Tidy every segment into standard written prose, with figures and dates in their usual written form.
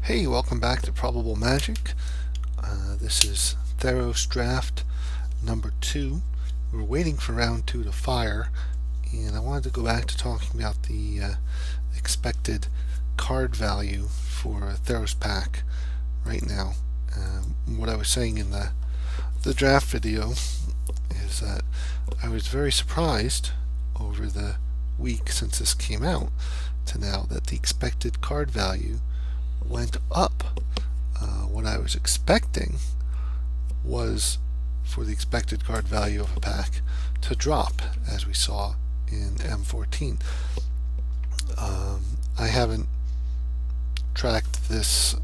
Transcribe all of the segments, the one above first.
Hey, welcome back to Probable Magic. This is Theros draft number 2. We're waiting for round 2 to fire, and I wanted to go back to talking about the expected card value for a Theros pack right now. What I was saying in the draft video is that I was very surprised over the week since this came out to now that the expected card value went up. What I was expecting was for the expected card value of a pack to drop, as we saw in M14. I haven't tracked this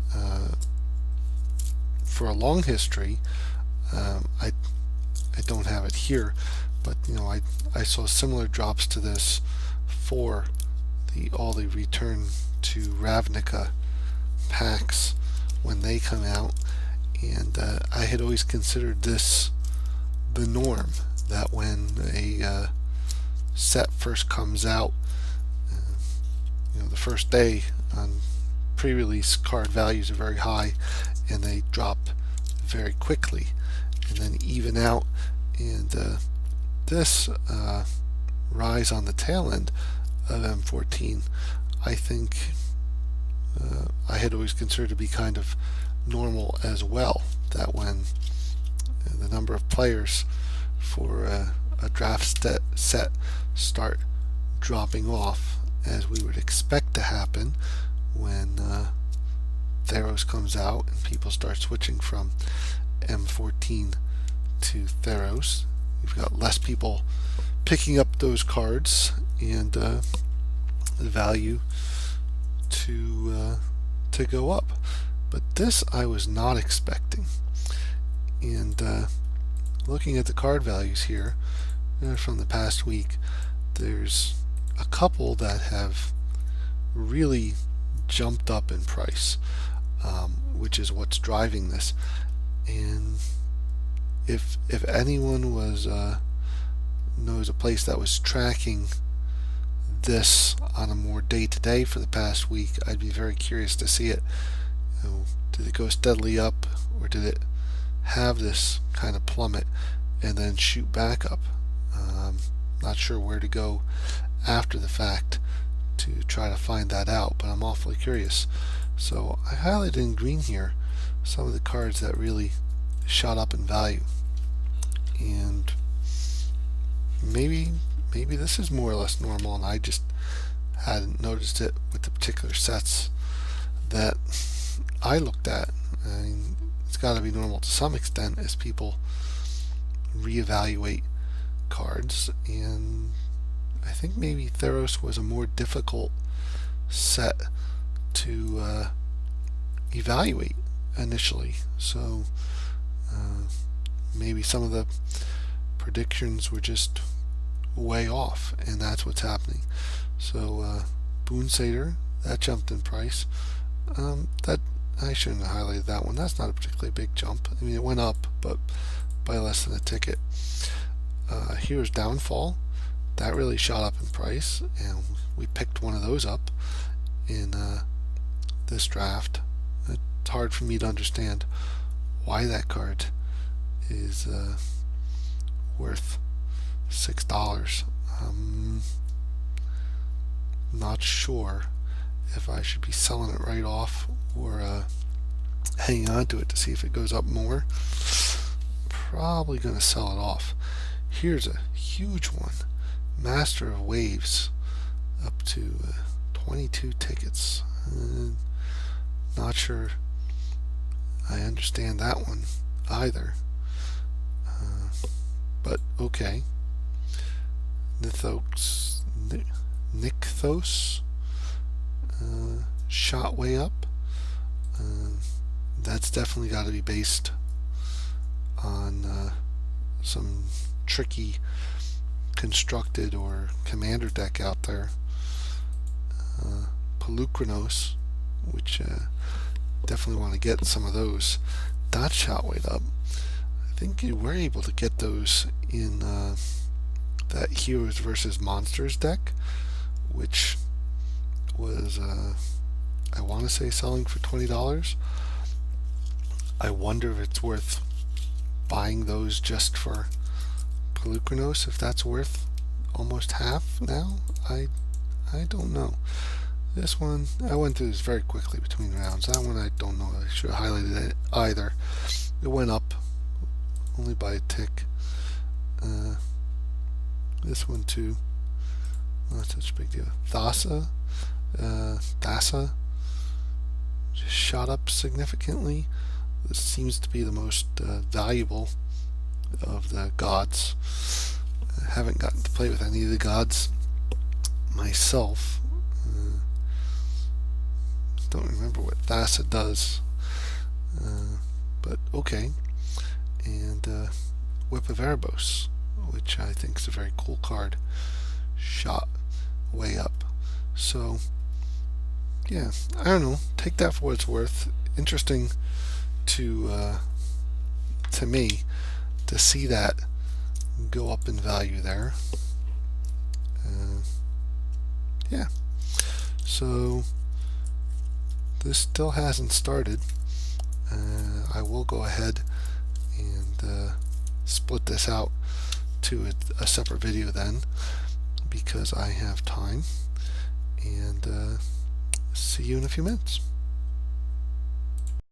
for a long history. I don't have it here, but I saw similar drops to this for all the return to Ravnica packs when they come out, and I had always considered this the norm, that when a set first comes out, the first day on pre-release card values are very high and they drop very quickly and then even out, and this rise on the tail end of M14 I think I had always considered to be kind of normal as well, that when the number of players for a draft set start dropping off, as we would expect to happen when Theros comes out and people start switching from M14 to Theros. You've got less people picking up those cards, and the value to go up. But this I was not expecting. And looking at the card values here from the past week, there's a couple that have really jumped up in price, which is what's driving this. And if anyone knows a place that was tracking this on a more day-to-day for the past week, I'd be very curious to see it. Did it go steadily up, or did it have this kind of plummet and then shoot back up? Not sure where to go after the fact to try to find that out, but I'm awfully curious. So I highlighted in green here some of the cards that really shot up in value, and maybe this is more or less normal and I just hadn't noticed it with the particular sets that I looked at. I mean, it's got to be normal to some extent as people reevaluate cards, and I think maybe Theros was a more difficult set to evaluate initially, so maybe some of the predictions were just way off, and that's what's happening. So Boon Satyr, that jumped in price. That I shouldn't have highlighted that one. That's not a particularly big jump. I mean, it went up, but by less than a ticket. Here's Downfall. That really shot up in price, and we picked one of those up in this draft. It's hard for me to understand why that card is worth $6. Not sure if I should be selling it right off or hanging on to it to see if it goes up more. Probably going to sell it off. Here's a huge one, Master of Waves, up to 22 tickets. Not sure I understand that one either, but okay. Nykthos shot way up. That's definitely got to be based on some tricky constructed or commander deck out there. Pelukranos, which definitely want to get some of those. That shot way up. I think you were able to get those in that Heroes versus Monsters deck, which was I want to say selling for $20. I wonder if it's worth buying those just for Pelucranos, if that's worth almost half now. I don't know. This one, I went through this very quickly between rounds. That one I don't know. I should have highlighted it either. It went up only by a tick. This one too. Not such a big deal. Thassa just shot up significantly. This seems to be the most valuable of the gods. I haven't gotten to play with any of the gods myself. Don't remember what Thassa does, but okay. And Whip of Erebos, which I think is a very cool card, shot way up. So yeah, I don't know. Take that for what it's worth. Interesting to me to see that go up in value there. Yeah. So this still hasn't started. I will go ahead and split this out to a separate video then, because I have time. And see you in a few minutes.